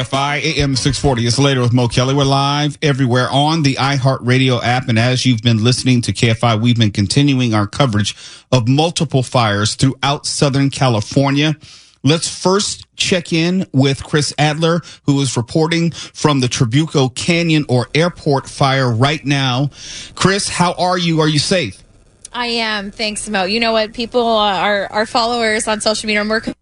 KFI AM 640. It's Later with Mo Kelly. We're live everywhere on the iHeartRadio app. And as you've been listening to KFI, we've been continuing our coverage of multiple fires throughout Southern California. Let's first check in with Chris Adler, who is reporting from the Trabuco Canyon or Airport fire right now. Chris, how are you? Are you safe? I am. Thanks, Mo. You know what? People, our followers on social media are more concerned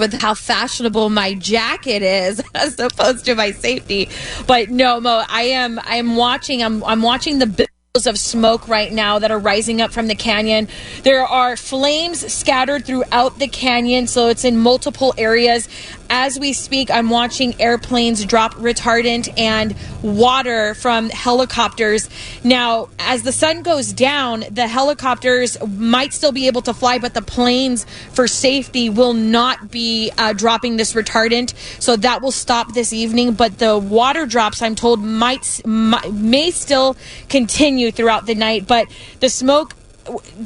with how fashionable my jacket is as opposed to my safety. But no, Mo, I'm watching the billows of smoke right now that are rising up from the canyon. There are flames scattered throughout the canyon, so it's in multiple areas. As we speak, I'm watching airplanes drop retardant and water from helicopters. Now, as the sun goes down, the helicopters might still be able to fly, but the planes, for safety, will not be dropping this retardant. So that will stop this evening. But the water drops, I'm told, may still continue throughout the night. But the smoke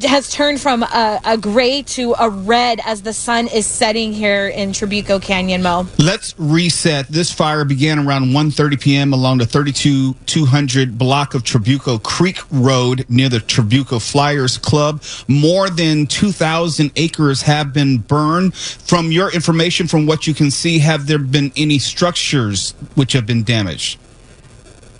has turned from a gray to a red as the sun is setting here in Trabuco Canyon, Mo. Let's reset. This fire began around 1:30 p.m. along the 32200 block of Trabuco Creek Road near the Trabuco Flyers Club. More than 2,000 acres have been burned. From your information, from what you can see, have there been any structures which have been damaged?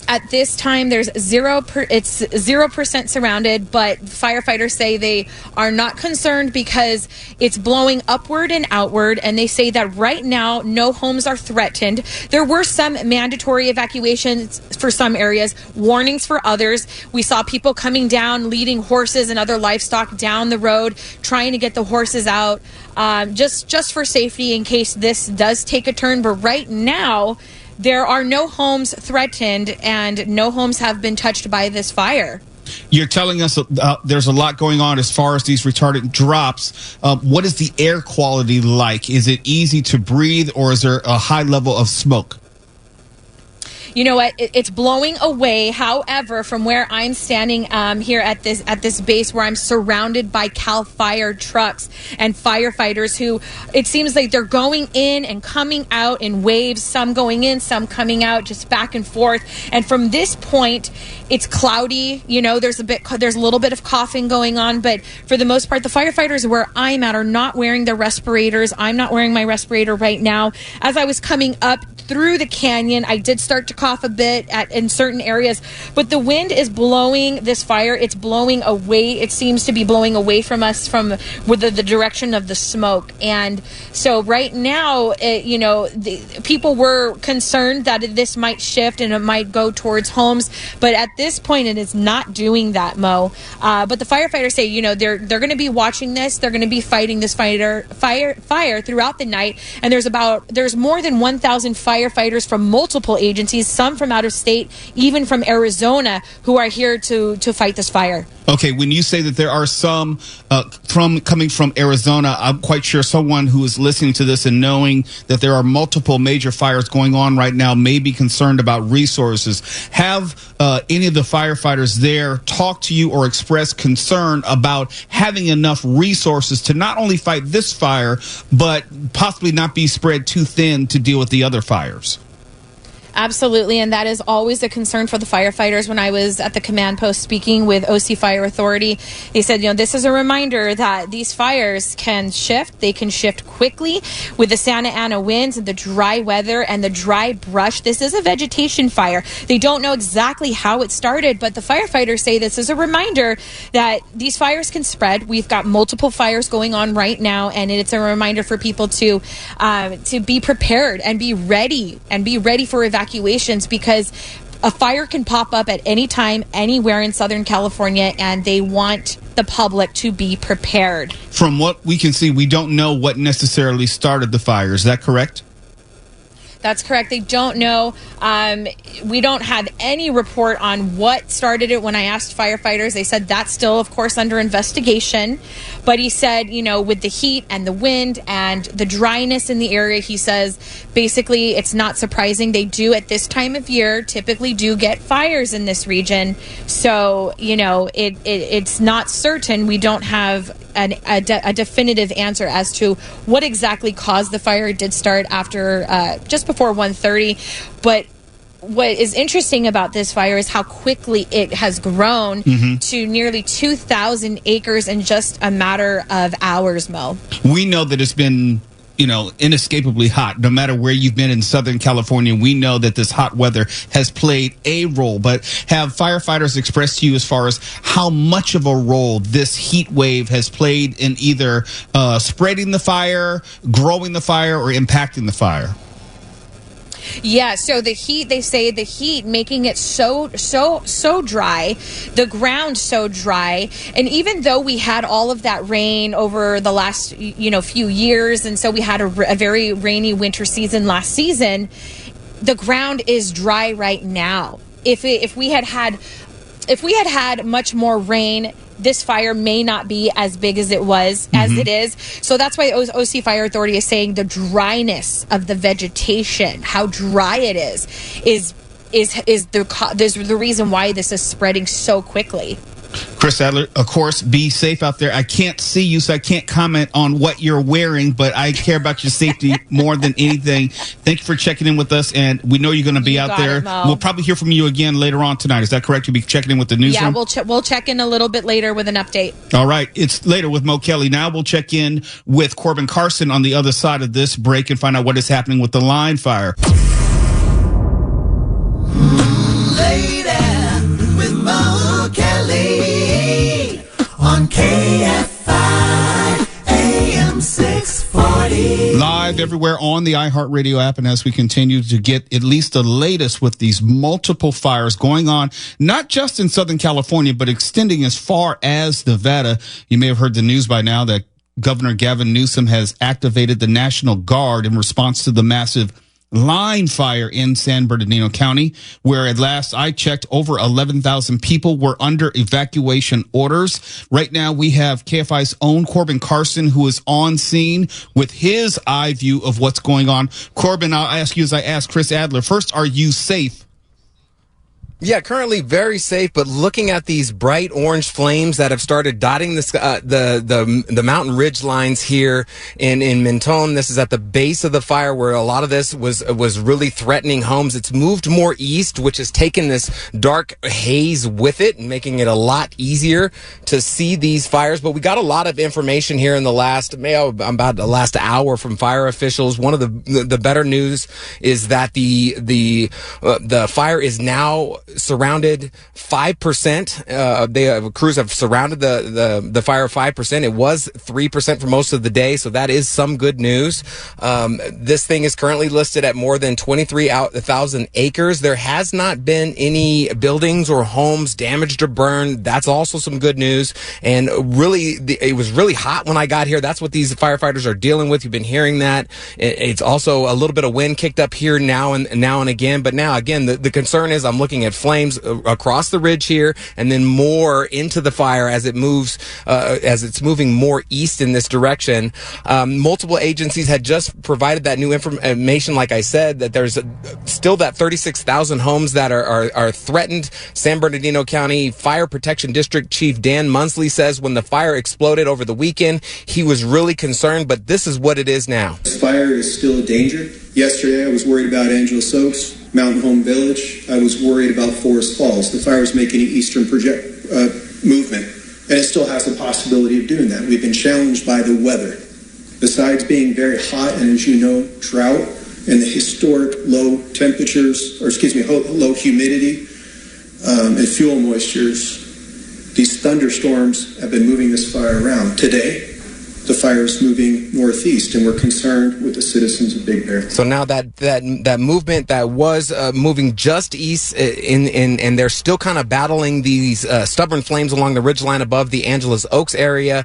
At this time, there's it's 0% surrounded, but firefighters say they are not concerned because it's blowing upward and outward, and they say that right now, no homes are threatened. There were some mandatory evacuations for some areas, warnings for others. We saw people coming down, leading horses and other livestock down the road, trying to get the horses out, just for safety in case this does take a turn. But right now, there are no homes threatened and no homes have been touched by this fire. You're telling us there's a lot going on as far as these retardant drops. What is the air quality like? Is it easy to breathe, or is there a high level of smoke? You know what? It's blowing away. However, from where I'm standing here at this base where I'm surrounded by CAL FIRE trucks and firefighters who it seems like they're going in and coming out in waves, some going in, some coming out, just back and forth. And from this point, it's cloudy. You know, there's a little bit of coughing going on, but for the most part, the firefighters where I'm at are not wearing their respirators. I'm not wearing my respirator right now. As I was coming up through the canyon, I did start to cough a bit in certain areas, but the wind is blowing this fire. It's blowing away. It seems to be blowing away from us with the direction of the smoke. And so right now, people were concerned that this might shift and it might go towards homes, but at this point, it is not doing that, Mo. But the firefighters say, they're going to be watching this. They're going to be fighting this fire throughout the night. And there's more than 1,000 firefighters from multiple agencies, some from out of state, even from Arizona, who are here to fight this fire. Okay, when you say that there are some coming from Arizona, I'm quite sure someone who is listening to this and knowing that there are multiple major fires going on right now may be concerned about resources. Have any of the firefighters there talk to you or express concern about having enough resources to not only fight this fire, but possibly not be spread too thin to deal with the other fires? Absolutely, and that is always a concern for the firefighters. When I was at the command post speaking with OC Fire Authority, they said, this is a reminder that these fires can shift. They can shift quickly with the Santa Ana winds and the dry weather and the dry brush. This is a vegetation fire. They don't know exactly how it started, but the firefighters say this is a reminder that these fires can spread. We've got multiple fires going on right now, and it's a reminder for people to be prepared and be ready for evacuations, because a fire can pop up at any time, anywhere in Southern California, and they want the public to be prepared. From what we can see, we don't know what necessarily started the fire. Is that correct? That's correct. They don't know. We don't have any report on what started it. When I asked firefighters, they said that's still, of course, under investigation. But he said, with the heat and the wind and the dryness in the area, he says, basically, it's not surprising. They do, at this time of year, typically do get fires in this region. So, it's not certain. We don't have a definitive answer as to what exactly caused the fire. It did start after just before 1:30, but what is interesting about this fire is how quickly it has grown to nearly 2,000 acres in just a matter of hours, Mo. We know that it's been, inescapably hot. No matter where you've been in Southern California, we know that this hot weather has played a role. But have firefighters expressed to you as far as how much of a role this heat wave has played in either spreading the fire, growing the fire, or impacting the fire? Yeah, so the heat, they say the heat making it so dry, the ground so dry. And even though we had all of that rain over the last, few years, and so we had a very rainy winter season last season, the ground is dry right now. If we had had much more rain, this fire may not be as big as it was, as it is. So that's why OC Fire Authority is saying the dryness of the vegetation, how dry it is the reason why this is spreading so quickly. Chris Adler, of course, be safe out there. I can't see you, so I can't comment on what you're wearing, but I care about your safety more than anything. Thank you for checking in with us, and we know you're going to be out there. We'll probably hear from you again later on tonight. Is that correct? You'll be checking in with the newsroom? Yeah, we'll check in a little bit later with an update. All right. It's later with Mo Kelly. Now we'll check in with Corbin Carson on the other side of this break and find out what is happening with the line fire. Lady with Mo Kelly on KFI AM 640. Live everywhere on the iHeartRadio app, and as we continue to get at least the latest with these multiple fires going on, not just in Southern California, but extending as far as Nevada. You may have heard the news by now that Governor Gavin Newsom has activated the National Guard in response to the massive line fire in San Bernardino County, where at last I checked, over 11,000 people were under evacuation orders. Right now, we have KFI's own Corbin Carson, who is on scene with his eye view of what's going on. Corbin, I'll ask you as I asked Chris Adler. First, are you safe? Yeah, currently very safe, but looking at these bright orange flames that have started dotting the mountain ridge lines here in Mentone. This is at the base of the fire where a lot of this was really threatening homes. It's moved more east, which has taken this dark haze with it and making it a lot easier to see these fires. But we got a lot of information here in the last hour from fire officials. One of the better news is that the fire is now surrounded 5%. Crews have surrounded the fire 5%. It was 3% for most of the day, so that is some good news. This thing is currently listed at more than 23,000 acres. There has not been any buildings or homes damaged or burned. That's also some good news. And really, it was really hot when I got here. That's what these firefighters are dealing with. You've been hearing that. It's also a little bit of wind kicked up here now and again. But now, again, the concern is I'm looking at flames across the ridge here, and then more into the fire as it moves, as it's moving more east in this direction. Multiple agencies had just provided that new information, like I said, that there's still that 36,000 homes that are threatened. San Bernardino County Fire Protection District Chief Dan Munsley says when the fire exploded over the weekend, he was really concerned, but this is what it is now. This fire is still a danger. Yesterday, I was worried about Angeles Oaks, Mountain Home Village. I was worried about Forest Falls. The fire is making an eastern movement, and it still has the possibility of doing that. We've been challenged by the weather. Besides being very hot and, as you know, drought and the historic low temperatures, low humidity and fuel moistures, these thunderstorms have been moving this fire around. Today, the fire is moving northeast, and we're concerned with the citizens of Big Bear. So now that movement that was moving just east, and they're still kind of battling these stubborn flames along the ridgeline above the Angeles Oaks area.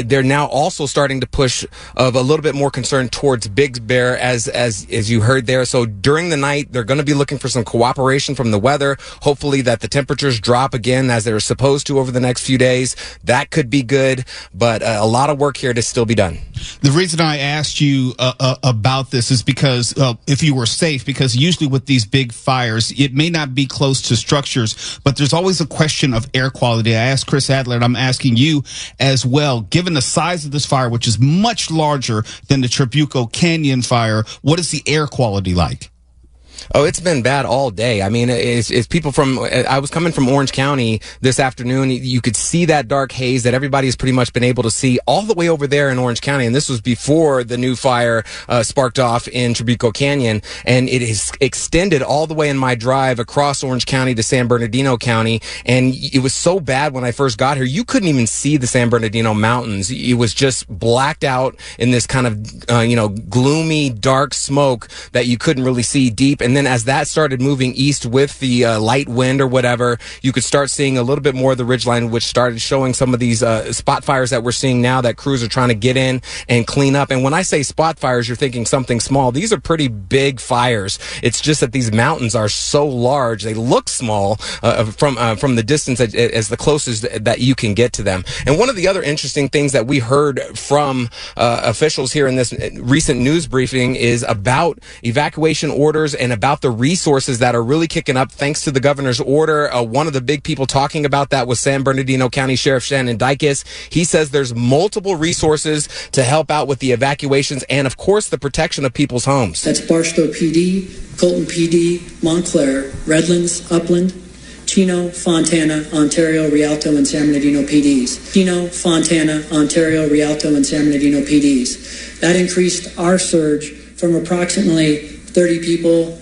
They're now also starting to push of a little bit more concern towards Big Bear, as you heard there. So during the night, they're going to be looking for some cooperation from the weather. Hopefully that the temperatures drop again as they're supposed to over the next few days. That could be good, but a lot of work here care to still be done. The reason I asked you about this is because if you were safe, because usually with these big fires, it may not be close to structures, but there's always a question of air quality. I asked Chris Adler, and I'm asking you as well, given the size of this fire, which is much larger than the Trabuco Canyon fire, what is the air quality like? Oh, it's been bad all day. I mean, it's people from, I was coming from Orange County this afternoon. You could see that dark haze that everybody's pretty much been able to see all the way over there in Orange County. And this was before the new fire sparked off in Trabuco Canyon. And it is extended all the way in my drive across Orange County to San Bernardino County. And it was so bad when I first got here, you couldn't even see the San Bernardino mountains. It was just blacked out in this kind of, gloomy, dark smoke that you couldn't really see deep. And then as that started moving east with the light wind or whatever, you could start seeing a little bit more of the ridgeline, which started showing some of these spot fires that we're seeing now that crews are trying to get in and clean up. And when I say spot fires, you're thinking something small. These are pretty big fires. It's just that these mountains are so large. They look small from the distance as the closest that you can get to them. And one of the other interesting things that we heard from officials here in this recent news briefing is about evacuation orders and about the resources that are really kicking up thanks to the governor's order. One of the big people talking about that was San Bernardino County Sheriff Shannon Dykes. He says there's multiple resources to help out with the evacuations and, of course, the protection of people's homes. That's Barstow PD, Colton PD, Montclair, Redlands, Upland, Chino, Fontana, Ontario, Rialto, and San Bernardino PDs. Chino, Fontana, Ontario, Rialto, and San Bernardino PDs. That increased our surge from approximately 30 people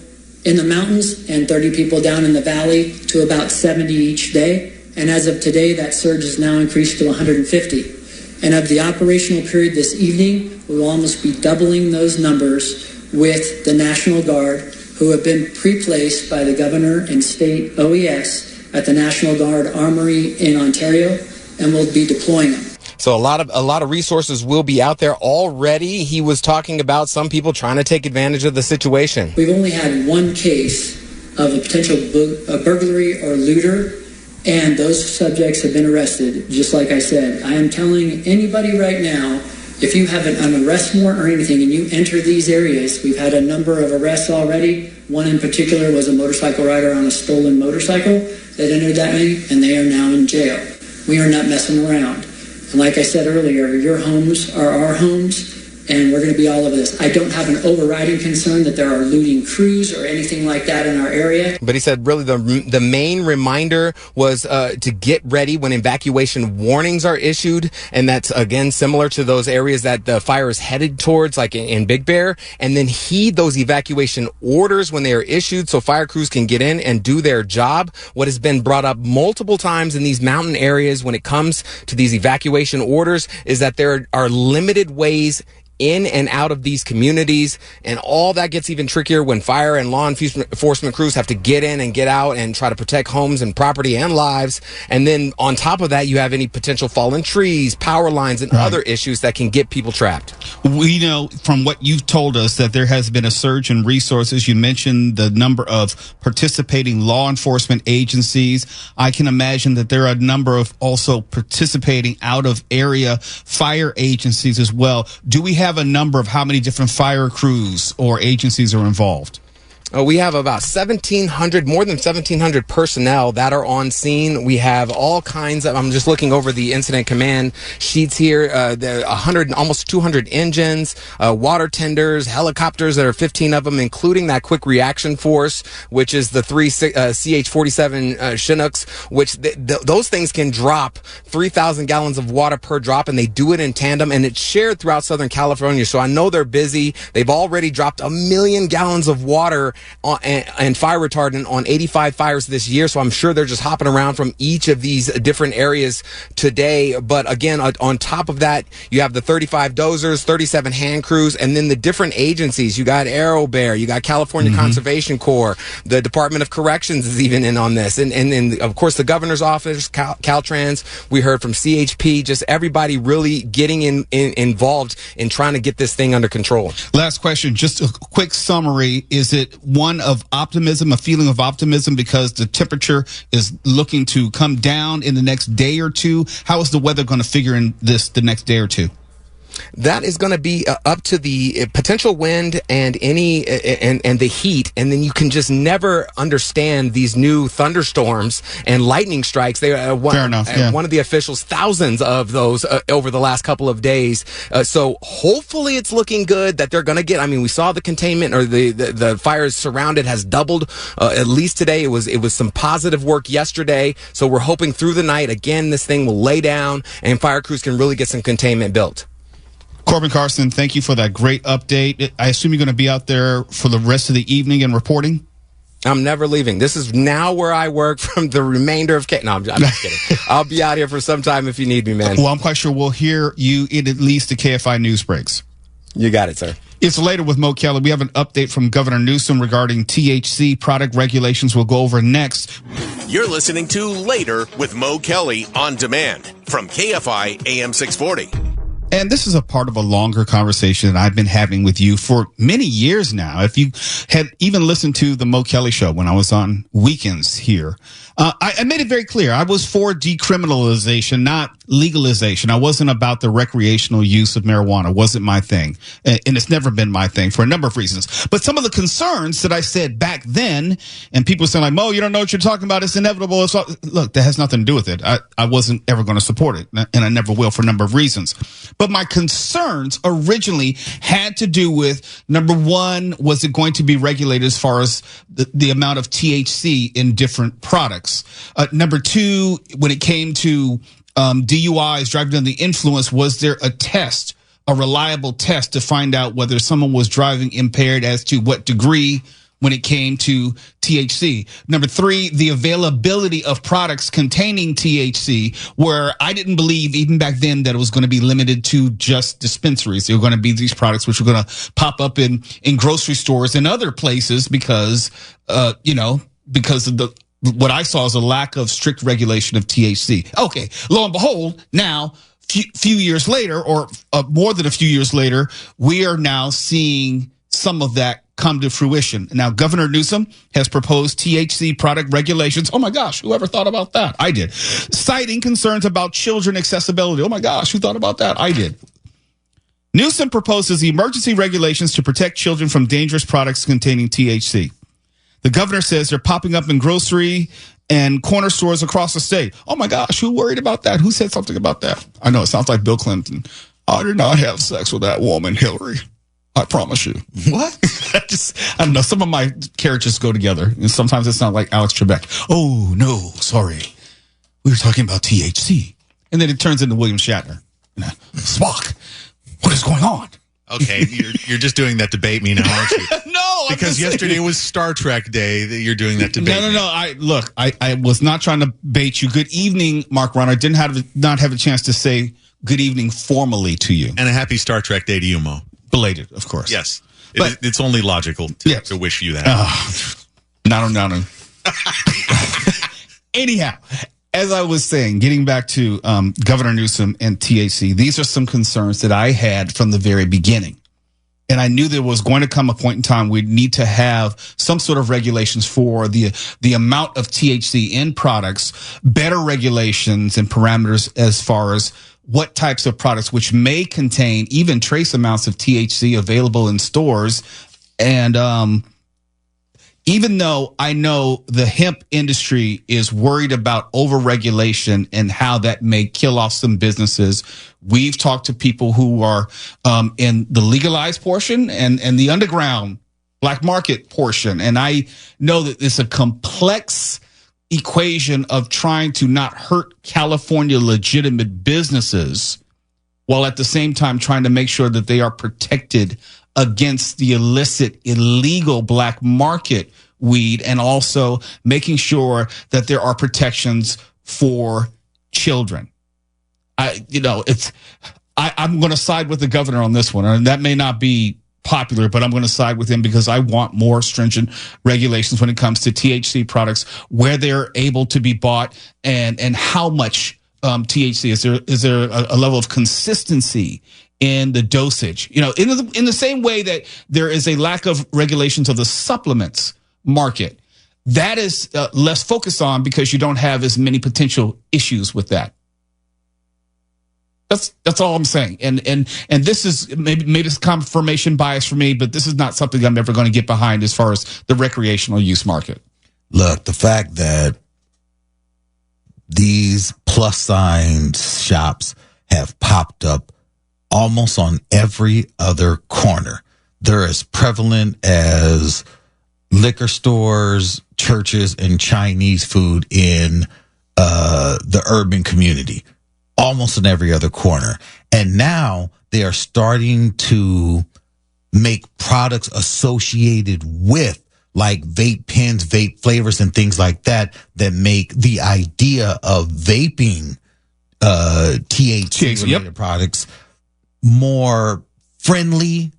in the mountains and 30 people down in the valley to about 70 each day. And as of today, that surge is now increased to 150. And of the operational period this evening, we will almost be doubling those numbers with the National Guard, who have been pre-placed by the governor and state OES at the National Guard Armory in Ontario, and we'll be deploying them. So a lot of resources will be out there already. He was talking about some people trying to take advantage of the situation. We've only had one case of a potential burglary or looter, and those subjects have been arrested. Just like I said, I am telling anybody right now, if you have an arrest warrant or anything and you enter these areas, we've had a number of arrests already. One in particular was a motorcycle rider on a stolen motorcycle that entered that way, and they are now in jail. We are not messing around. And like I said earlier, your homes are our homes, and we're going to be all over this. I don't have an overriding concern that there are looting crews or anything like that in our area. But he said really the main reminder was to get ready when evacuation warnings are issued. And that's, again, similar to those areas that the fire is headed towards, like in Big Bear. And then heed those evacuation orders when they are issued so fire crews can get in and do their job. What has been brought up multiple times in these mountain areas when it comes to these evacuation orders is that there are limited ways in and out of these communities, and all that gets even trickier when fire and law enforcement crews have to get in and get out and try to protect homes and property and lives. And then on top of that, you have any potential fallen trees, power lines, and other issues that can get people trapped. We know from what you've told us that there has been a surge in resources. You mentioned the number of participating law enforcement agencies. I can imagine that there are a number of also participating out of area fire agencies as well. Do we have a number of how many different fire crews or agencies are involved? We have about 1,700, more than 1,700 personnel that are on scene. We have all kinds of, I'm just looking over the incident command sheets here, there are 100, almost 200 engines, water tenders, helicopters, there are 15 of them, including that quick reaction force, which is the 3 CH-47 Chinooks, which those things can drop 3,000 gallons of water per drop, and they do it in tandem, and it's shared throughout Southern California. So I know they're busy. They've already dropped 1 million gallons of water and fire retardant on 85 fires this year. So I'm sure they're just hopping around from each of these different areas today. But again, on top of that, you have the 35 dozers, 37 hand crews, and then the different agencies. You got AeroBear, you got California Conservation Corps, the Department of Corrections is even in on this. And then, of course, the governor's office, Caltrans, we heard from CHP, just everybody really getting involved in trying to get this thing under control. Last question, just a quick summary. Is it one of optimism, a feeling of optimism because the temperature is looking to come down in the next day or two? How is the weather going to figure in this the next day or two? That is going to be up to the potential wind and any and the heat, and then you can just never understand these new thunderstorms and lightning strikes. They Fair enough. Yeah. One of the officials, thousands of those over the last couple of days. So hopefully it's looking good that they're going to get. I mean, we saw the containment or the fires surrounded has doubled at least today. It was some positive work yesterday. So we're hoping through the night again this thing will lay down and fire crews can really get some containment built. Corbin Carson, thank you for that great update. I assume you're going to be out there for the rest of the evening and reporting? I'm never leaving. This is now where I work from the remainder of No, I'm just kidding. I'll be out here for some time if you need me, man. Well, I'm quite sure we'll hear you in at least the KFI news breaks. You got it, sir. It's later with Mo Kelly. We have an update from Governor Newsom regarding THC product regulations. We'll go over next. You're listening to Later with Mo Kelly on demand from KFI AM 640. And this is a part of a longer conversation that I've been having with you for many years now. If you had even listened to the Mo Kelly show when I was on weekends here, I made it very clear. I was for decriminalization, not legalization. I wasn't about the recreational use of marijuana. It wasn't my thing. And it's never been my thing for a number of reasons. But some of the concerns that I said back then, and people saying like, Mo, you don't know what you're talking about. It's inevitable. Look, that has nothing to do with it. I wasn't ever going to support it, and I never will for a number of reasons. But my concerns originally had to do with, number one, was it going to be regulated as far as the amount of THC in different products? Number two, when it came to DUIs, driving under the influence, was there a reliable test to find out whether someone was driving impaired, as to what degree when it came to THC? Number three, the availability of products containing THC, where I didn't believe even back then that it was going to be limited to just dispensaries. There were going to be these products which were going to pop up in grocery stores and other places because of what I saw as a lack of strict regulation of THC. Okay, lo and behold, now, few years later, or more than a few years later, we are now seeing some of that come to fruition. Now, Governor Newsom has proposed THC product regulations. Oh my gosh, whoever thought about that? I did. Citing concerns about children accessibility. Oh my gosh, who thought about that? I did. Newsom proposes emergency regulations to protect children from dangerous products containing THC. The governor says they're popping up in grocery and corner stores across the state. Oh my gosh, who worried about that? Who said something about that? I know it sounds like Bill Clinton. I did not have sex with that woman, Hillary. I promise you. What? I don't know. Some of my characters go together, and sometimes it's not like Alex Trebek. Oh, no, sorry. We were talking about THC. And then it turns into William Shatner. Spock, what is going on? Okay, you're just doing that to bait me now, aren't you? No, because yesterday was Star Trek Day that you're doing that to bait me. No. I was not trying to bait you. Good evening, Mark Ron. I didn't not have a chance to say good evening formally to you. And a happy Star Trek Day to you, Mo. Belated, of course. Yes. But it's only logical to wish you that. No. Anyhow, as I was saying, getting back to Governor Newsom and THC, these are some concerns that I had from the very beginning. And I knew there was going to come a point in time we'd need to have some sort of regulations for the amount of THC in products, better regulations and parameters as far as what types of products which may contain even trace amounts of THC available in stores. And even though I know the hemp industry is worried about overregulation and how that may kill off some businesses, we've talked to people who are in the legalized portion and the underground black market portion. And I know that it's a complex equation of trying to not hurt California legitimate businesses while at the same time trying to make sure that they are protected against the illicit, illegal black market weed, and also making sure that there are protections for children. I'm going to side with the governor on this one, and that may not be popular, but I'm going to side with him because I want more stringent regulations when it comes to THC products, where they're able to be bought and how much THC is there a level of consistency in the dosage, in the same way that there is a lack of regulations of the supplements market. That is less focused on because you don't have as many potential issues with that. That's all I'm saying. And this is maybe it's confirmation bias for me, but this is not something I'm ever going to get behind as far as the recreational use market. Look, the fact that these plus sign shops have popped up almost on every other corner. They're as prevalent as liquor stores, churches, and Chinese food in the urban community. Almost in every other corner. And now they are starting to make products associated with like vape pens, vape flavors, and things like that make the idea of vaping THC related products more friendly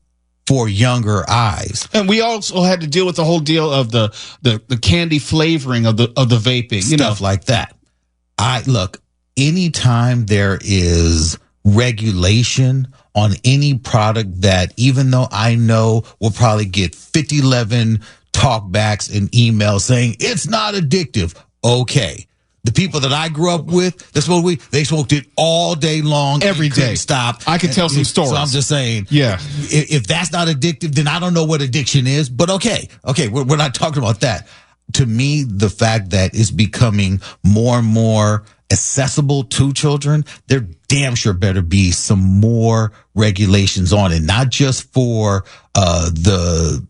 for younger eyes. And we also had to deal with the whole deal of the candy flavoring of the vaping, Stuff like that. Anytime there is regulation on any product that, even though I know we'll probably get 5011 talkbacks and emails saying it's not addictive. Okay. The people that I grew up with, they smoked it all day long. Every day. Stop. I can tell some stories. So I'm just saying, yeah. If that's not addictive, then I don't know what addiction is, but okay. We're not talking about that. To me, the fact that it's becoming more and more accessible to children, there damn sure better be some more regulations on it, not just for the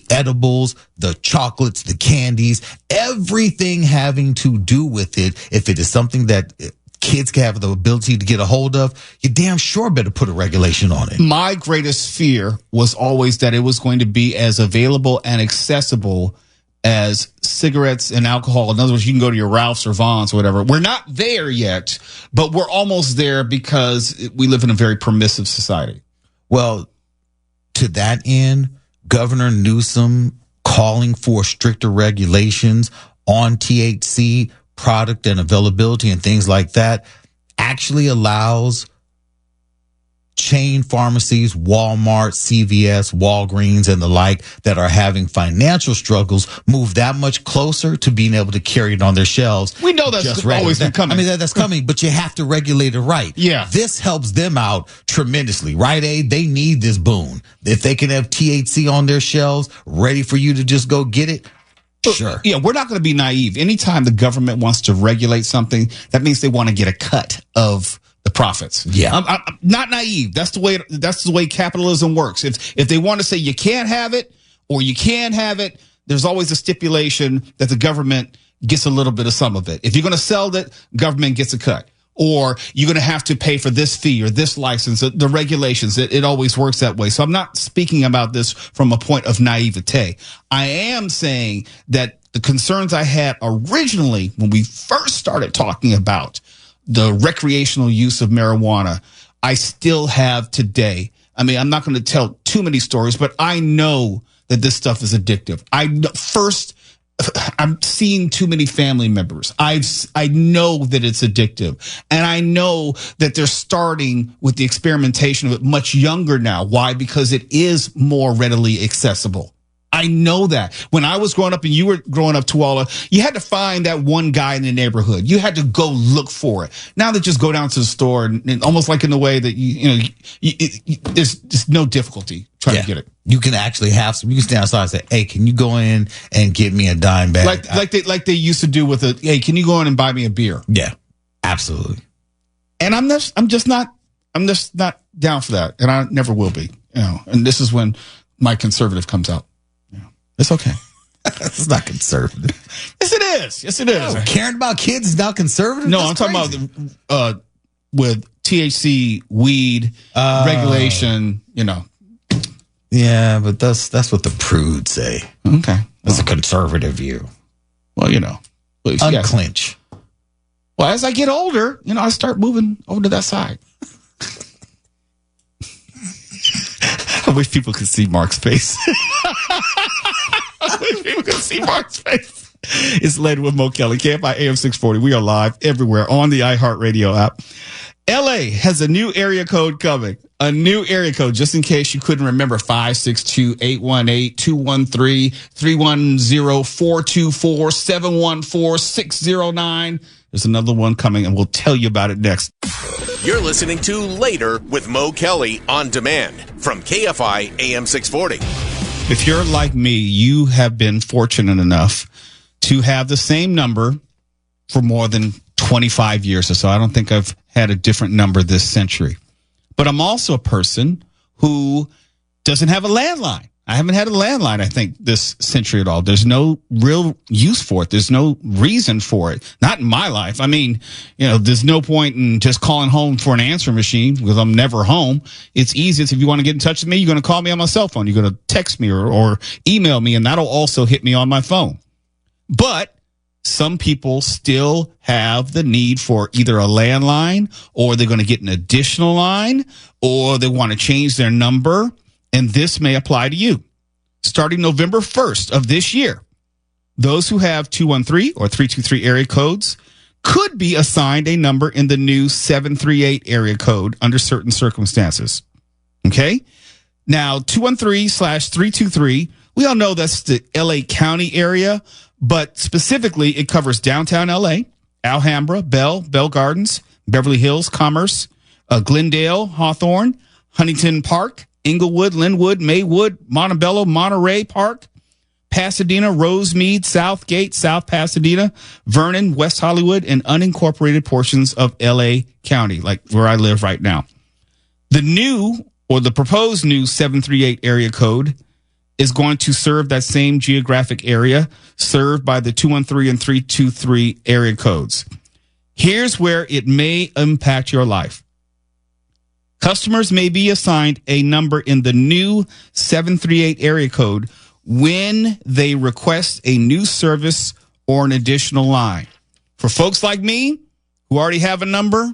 edibles, the chocolates, the candies, everything having to do with it. If it is something that kids can have the ability to get a hold of, you damn sure better put a regulation on it. My greatest fear was always that it was going to be as available and accessible as cigarettes and alcohol. In other words, you can go to your Ralph's or Vaughn's or whatever. We're not there yet, but we're almost there because we live in a very permissive society. Well, to that end, Governor Newsom calling for stricter regulations on THC product and availability and things like that actually allows chain pharmacies, Walmart, CVS, Walgreens, and the like that are having financial struggles move that much closer to being able to carry it on their shelves. We know that's always been coming. I mean, that's coming, but you have to regulate it right. Yeah. This helps them out tremendously. Rite Aid, they need this boon. If they can have THC on their shelves, ready for you to just go get it, sure. Yeah, we're not going to be naive. Anytime the government wants to regulate something, that means they want to get a cut of the profits. Yeah. I'm not naive. That's the way capitalism works. If they want to say you can't have it or you can have it, there's always a stipulation that the government gets a little bit of some of it. If you're going to sell it, government gets a cut. Or you're going to have to pay for this fee or this license, the regulations. It always works that way. So I'm not speaking about this from a point of naivete. I am saying that the concerns I had originally when we first started talking about the recreational use of marijuana, I still have today. I mean, I'm not going to tell too many stories, but I know that this stuff is addictive. I'm seeing too many family members. I know that it's addictive. And I know that they're starting with the experimentation of it much younger now. Why? Because it is more readily accessible. I know that. When I was growing up and you were growing up, Tuala, you had to find that one guy in the neighborhood. You had to go look for it. Now they just go down to the store and almost like in the way that there's just no difficulty trying to get it. You can actually have some. You can stand outside and say, "Hey, can you go in and get me a dime bag?" Like they used to do with it. Hey, can you go in and buy me a beer? Yeah, absolutely. And I'm just not down for that, and I never will be. And this is when my conservative comes out. It's okay. It's not conservative. Yes, it is. Yes, it is. No, caring about kids is not conservative? No, That's I'm talking about with THC, weed, regulation, Yeah, but that's what the prudes say. Okay. That's a conservative view. Well, unclench. Well, as I get older, I start moving over to that side. I wish people could see Mark's face. I wish people could see Mark's face. It's led with Mo Kelly, KFI AM 640. We are live everywhere on the iHeartRadio app. LA has a new area code coming. A new area code, just in case you couldn't remember, 562-818-213-310-424-714-609. There's another one coming, and we'll tell you about it next. You're listening to Later with Mo Kelly on demand from KFI AM 640. If you're like me, you have been fortunate enough to have the same number for more than 25 years or so. I don't think I've had a different number this century. But I'm also a person who doesn't have a landline. I haven't had a landline, I think, this century at all. There's no real use for it. There's no reason for it. Not in my life. I mean, there's no point in just calling home for an answering machine because I'm never home. It's easiest if you want to get in touch with me, you're going to call me on my cell phone. You're going to text me or email me, and that'll also hit me on my phone. But some people still have the need for either a landline, or they're going to get an additional line, or they want to change their number. And this may apply to you. Starting November 1st of this year, those who have 213 or 323 area codes could be assigned a number in the new 738 area code under certain circumstances. Okay? Now, 213/323, we all know that's the LA County area, but specifically it covers downtown LA, Alhambra, Bell Gardens, Beverly Hills, Commerce, Glendale, Hawthorne, Huntington Park, Inglewood, Linwood, Maywood, Montebello, Monterey Park, Pasadena, Rosemead, Southgate, South Pasadena, Vernon, West Hollywood, and unincorporated portions of LA County, like where I live right now. The new, or the proposed new 738 area code is going to serve that same geographic area served by the 213 and 323 area codes. Here's where it may impact your life. Customers may be assigned a number in the new 738 area code when they request a new service or an additional line. For folks like me who already have a number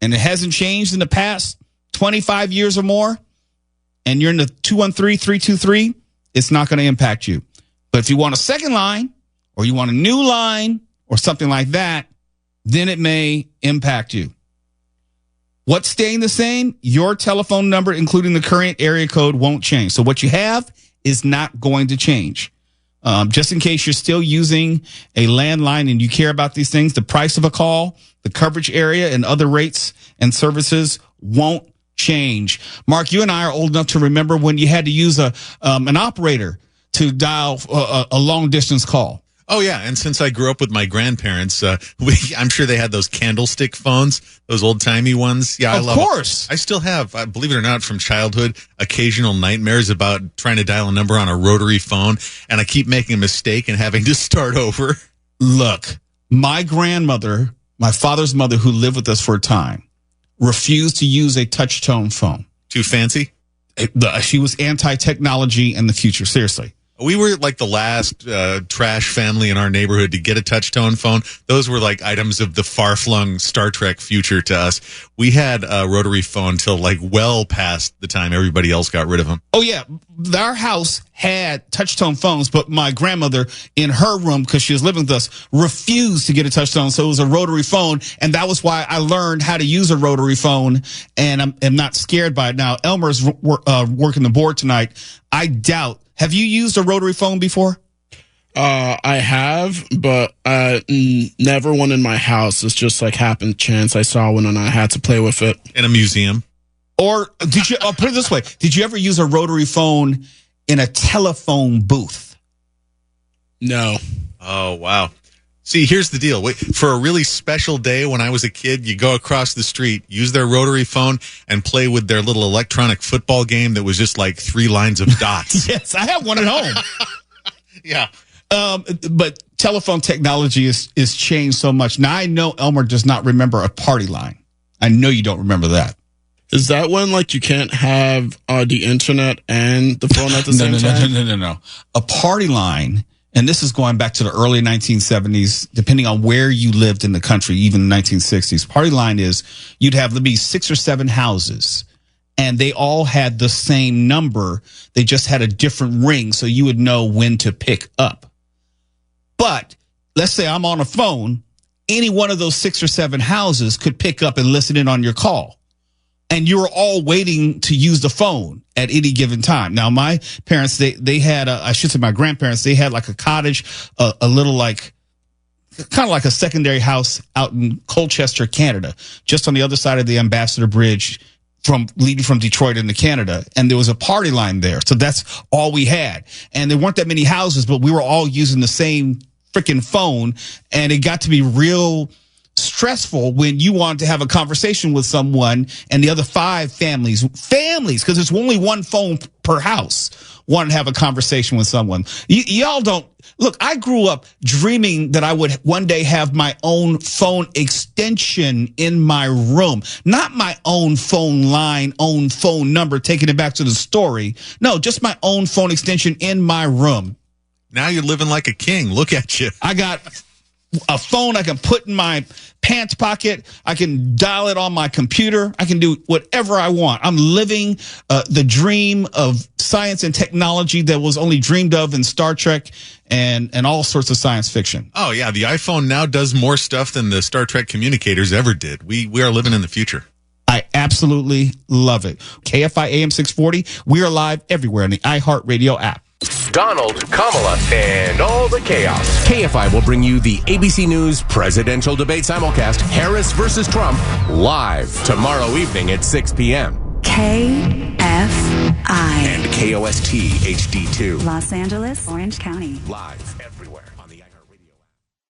and it hasn't changed in the past 25 years or more, and you're in the 213-323, it's not going to impact you. But if you want a second line or you want a new line or something like that, then it may impact you. What's staying the same? Your telephone number, including the current area code, won't change. So what you have is not going to change. Just in case you're still using a landline and you care about these things, the price of a call, the coverage area, and other rates and services won't change. Mark, you and I are old enough to remember when you had to use an operator to dial a long distance call. Oh, yeah. And since I grew up with my grandparents, I'm sure they had those candlestick phones, those old-timey ones. Yeah, I love it. Of course. I still have, believe it or not, from childhood, occasional nightmares about trying to dial a number on a rotary phone, and I keep making a mistake and having to start over. Look, my grandmother, my father's mother, who lived with us for a time, refused to use a touch-tone phone. Too fancy? She was anti-technology in the future, seriously. We were like the last trash family in our neighborhood to get a touch-tone phone. Those were like items of the far-flung Star Trek future to us. We had a rotary phone till like well past the time everybody else got rid of them. Oh, yeah. Our house had touch-tone phones, but my grandmother in her room, because she was living with us, refused to get a touch-tone, so it was a rotary phone, and that was why I learned how to use a rotary phone, and I'm not scared by it now. Elmer's working the board tonight. I doubt. Have you used a rotary phone before? I have, but never one in my house. It's just like happened chance. I saw one and I had to play with it. In a museum? Or did you, I'll put it this way. Did you ever use a rotary phone in a telephone booth? No. Oh, wow. See, here's the deal. For a really special day when I was a kid, you go across the street, use their rotary phone, and play with their little electronic football game that was just like 3 lines of dots. Yes, I have one at home. Yeah. But telephone technology is changed so much. Now, I know Elmer does not remember a party line. I know you don't remember that. Is that when, like, you can't have the internet and the phone at the same time? No. A party line... And this is going back to the early 1970s, depending on where you lived in the country, even the 1960s. Party line is you'd have maybe 6 or 7 houses, and they all had the same number. They just had a different ring, so you would know when to pick up. But let's say I'm on a phone. Any one of those 6 or 7 houses could pick up and listen in on your call. And you were all waiting to use the phone at any given time. Now, my parents, they had, I should say my grandparents, they had like a cottage, a little like kind of like a secondary house out in Colchester, Canada, just on the other side of the Ambassador Bridge leading from Detroit into Canada. And there was a party line there. So that's all we had. And there weren't that many houses, but we were all using the same freaking phone. And it got to be real stressful when you wanted to have a conversation with someone and the other 5 families, because there's only one phone per house, wanted to have a conversation with someone. Y'all don't look. I grew up dreaming that I would one day have my own phone extension in my room, not my own phone line, own phone number, taking it back to the story. No, just my own phone extension in my room. Now you're living like a king. Look at you. I got a phone I can put in my pants pocket. I can dial it on my computer. I can do whatever I want. I'm living the dream of science and technology that was only dreamed of in Star Trek and all sorts of science fiction. Oh, yeah. The iPhone now does more stuff than the Star Trek communicators ever did. We are living in the future. I absolutely love it. KFI AM 640. We are live everywhere in the iHeartRadio app. Donald, Kamala, and all the chaos. KFI will bring you the ABC News presidential debate simulcast, Harris versus Trump, live tomorrow evening at 6 p.m. KFI. And KOST HD2. Los Angeles, Orange County. Live every